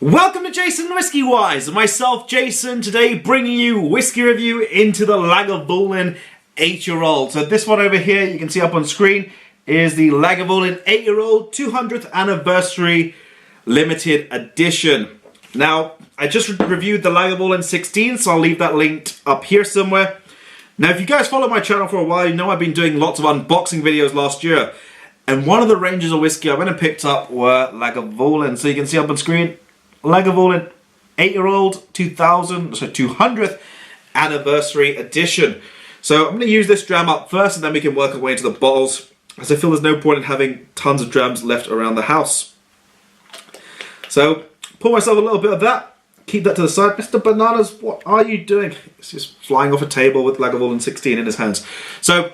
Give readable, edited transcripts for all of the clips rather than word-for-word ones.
Welcome to JasonWhiskyWise, and myself, Jason, today bringing you whiskey review into the Lagavulin 8-year-old. So this one over here, you can see up on screen, is the Lagavulin 8-year-old 200th anniversary limited edition. Now, I just reviewed the Lagavulin 16, so I'll leave that linked up here somewhere. Now, if you guys follow my channel for a while, you know I've been doing lots of unboxing videos last year. And one of the ranges of whiskey I went and picked up were Lagavulin. So you can see up on screen, Lagavulin 8-year-old 200th anniversary edition. So I'm going to use this dram up first, and then we can work our way into the bottles, as I feel there's no point in having tons of drams left around the house. So pour myself a little bit of that, keep that to the side. Mr. Bananas, what are you doing? He's just flying off a table with Lagavulin 16 in his hands. So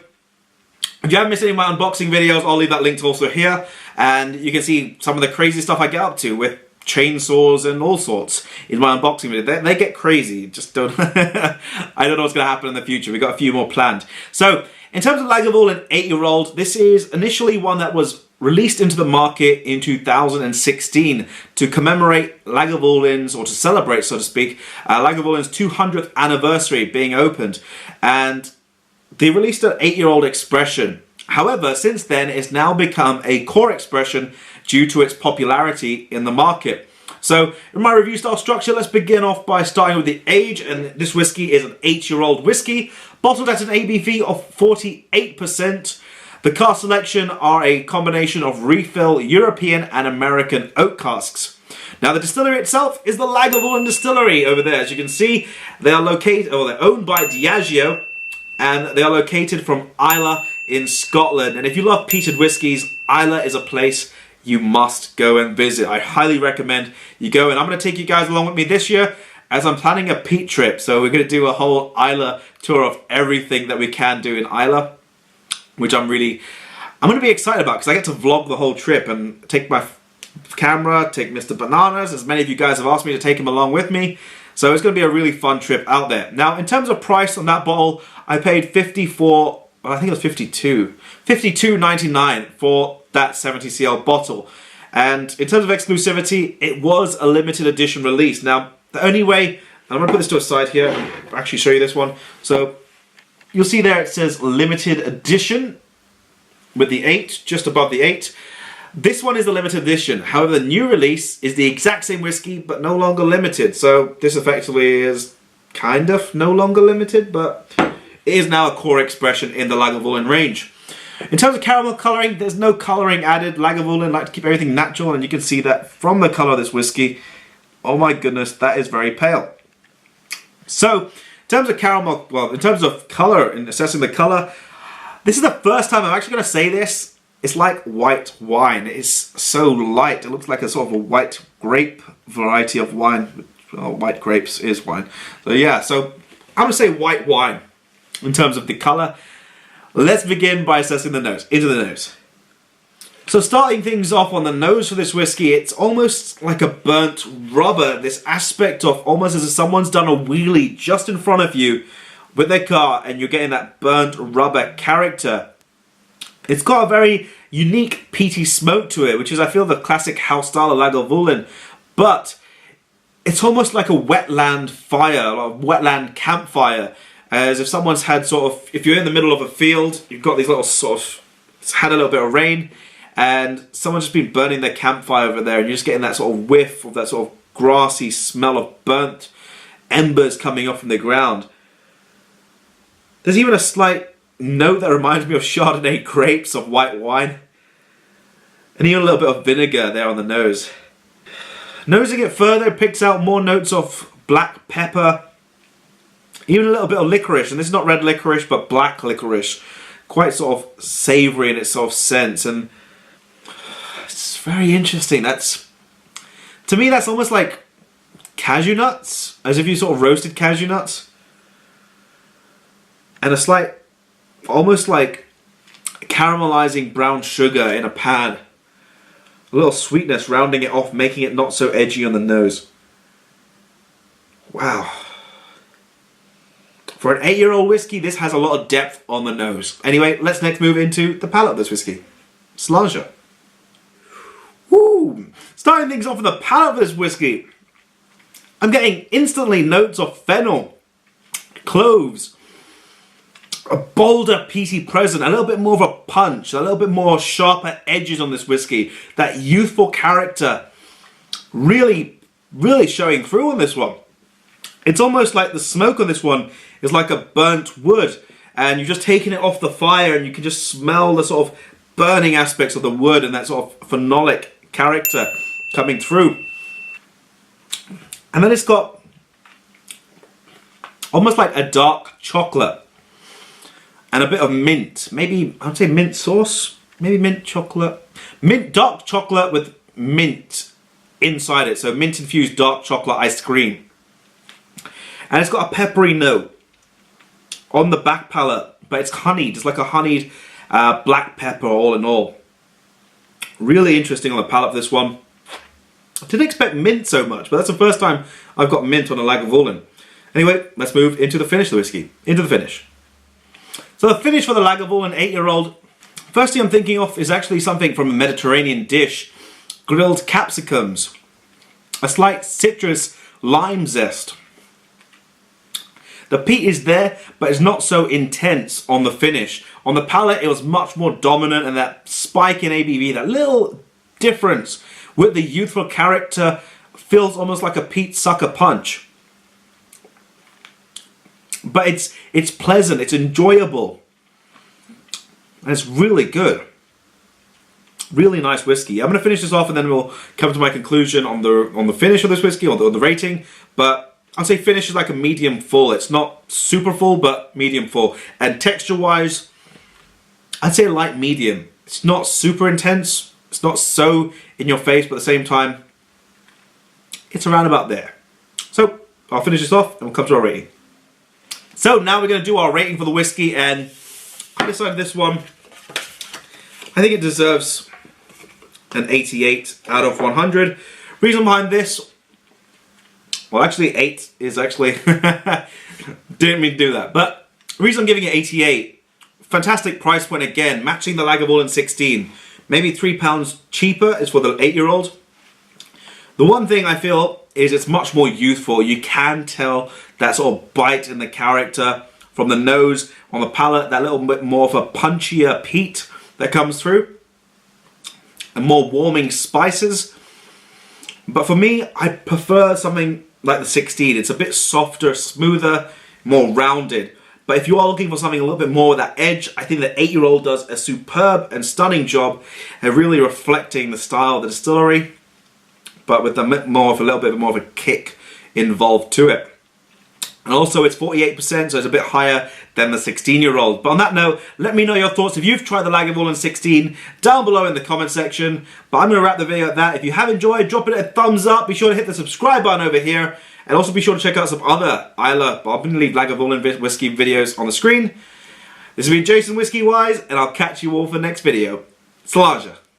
if you haven't missed any of my unboxing videos, I'll leave that linked also here, and you can see some of the crazy stuff I get up to with chainsaws and all sorts in my unboxing video. They get crazy. Just don't I don't know what's going to happen in the future. We've got a few more planned. So in terms of Lagavulin 8-year-old, this is initially one that was released into the market in 2016 to commemorate Lagavulin's, or to celebrate, so to speak, Lagavulin's 200th anniversary being opened. And they released an 8-year-old expression. However, since then, it's now become a core expression due to its popularity in the market. So, in my review style structure, let's begin off by starting with the age. And this whiskey is an 8-year-old whiskey, bottled at an ABV of 48%. The cask selection are a combination of refill European and American oak casks. Now, the distillery itself is the Lagavulin Distillery over there. As you can see, they are located, or they're owned by Diageo, and they are located from Islay in Scotland. And if you love peated whiskies, Islay is a place you must go and visit. I highly recommend you go, and I'm going to take you guys along with me this year as I'm planning a peat trip. So we're going to do a whole Islay tour of everything that we can do in Islay, which I'm going to be excited about, because I get to vlog the whole trip and take my camera, take Mr. Bananas, as many of you guys have asked me to take him along with me. So it's going to be a really fun trip out there. Now, in terms of price on that bottle, I paid I think it was $52.99 for that 70cl bottle. And in terms of exclusivity, it was a limited edition release. Now, the only way, I'm going to put this to a side here and actually show you this one. So you'll see there it says limited edition with the 8, just above the 8. This one is the limited edition. However, the new release is the exact same whiskey, but no longer limited. So this effectively is kind of no longer limited, but it is now a core expression in the Lagavulin range. In terms of caramel colouring, there's no colouring added. Lagavulin like to keep everything natural, and you can see that from the colour of this whiskey. Oh my goodness, that is very pale. So, in terms of caramel, well, in terms of colour, in assessing the colour, this is the first time I'm actually going to say this. It's like white wine. It's so light. It looks like a sort of a white grape variety of wine. Well, white grapes is wine. So yeah, so I'm going to say white wine in terms of the colour. Let's begin by assessing the nose. Into the nose. So starting things off on the nose for this whiskey, it's almost like a burnt rubber. This aspect of almost as if someone's done a wheelie just in front of you with their car, and you're getting that burnt rubber character. It's got a very unique peaty smoke to it, which is, I feel, the classic house style of Lagavulin. But it's almost like a wetland fire, or a wetland campfire. As if someone's had sort of, if you're in the middle of a field, you've got these little sort of, it's had a little bit of rain, and someone's just been burning their campfire over there, and you're just getting that sort of whiff of that sort of grassy smell of burnt embers coming up from the ground. There's even a slight note that reminds me of Chardonnay grapes of white wine. And even a little bit of vinegar there on the nose. Nosing it further, it picks out more notes of black pepper. Even a little bit of licorice, and this is not red licorice, but black licorice. Quite sort of savoury in its sort of sense, and it's very interesting. To me, that's almost like cashew nuts, as if you sort of roasted cashew nuts. And a slight, almost like caramelizing brown sugar in a pan. A little sweetness rounding it off, making it not so edgy on the nose. Wow. For an 8-year-old whiskey, this has a lot of depth on the nose. Anyway, let's next move into the palate of this whiskey. Sláinte. Woo! Starting things off with the palate of this whiskey. I'm getting instantly notes of fennel, cloves, a bolder peaty presence, a little bit more of a punch, a little bit more sharper edges on this whiskey. That youthful character really, really showing through on this one. It's almost like the smoke on this one is like a burnt wood, and you've just taken it off the fire and you can just smell the sort of burning aspects of the wood and that sort of phenolic character coming through. And then it's got almost like a dark chocolate and a bit of mint. Maybe, I would say mint sauce, maybe mint chocolate. Dark chocolate with mint inside it. So mint infused dark chocolate ice cream. And it's got a peppery note on the back palate, but it's honeyed. It's like a honeyed black pepper all in all. Really interesting on the palate for this one. I didn't expect mint so much, but that's the first time I've got mint on a Lagavulin. Anyway, let's move into the finish of the whiskey. Into the finish. So the finish for the Lagavulin 8-year-old, first thing I'm thinking of is actually something from a Mediterranean dish. Grilled capsicums. A slight citrus lime zest. The peat is there, but it's not so intense on the finish. On the palate, it was much more dominant, and that spike in ABV, that little difference with the youthful character, feels almost like a peat sucker punch. But it's pleasant, it's enjoyable, and it's really good. Really nice whiskey. I'm going to finish this off, and then we'll come to my conclusion on the finish of this whiskey, on the rating. But I'd say finish is like a medium full. It's not super full, but medium full. And texture-wise, I'd say light medium. It's not super intense. It's not so in your face, but at the same time, it's around about there. So I'll finish this off, and we'll come to our rating. So now we're going to do our rating for the whiskey, and I decided this one, I think it deserves an 88 out of 100. Reason behind this, well, actually 8 is actually, didn't mean to do that, but the reason I'm giving it 88, fantastic price point again, matching the Lagavulin 16. Maybe £3 cheaper is for the 8-year-old. The one thing I feel is it's much more youthful. You can tell that sort of bite in the character from the nose, on the palate, that little bit more of a punchier peat that comes through, and more warming spices. But for me, I prefer something like the 16. It's a bit softer, smoother, more rounded. But if you are looking for something a little bit more with that edge, I think the 8-year-old does a superb and stunning job at really reflecting the style of the distillery, but with a little bit more of a kick involved to it. And also it's 48%, so it's a bit higher than the 16-year-old. But on that note, let me know your thoughts if you've tried the Lagavulin 16 down below in the comment section. But I'm going to wrap the video at that. If you have enjoyed, drop it a thumbs up. Be sure to hit the subscribe button over here. And also be sure to check out some other Islay, but I'm going to leave Lagavulin whiskey videos on the screen. This has been JasonWhiskyWise, and I'll catch you all for the next video. Slaja.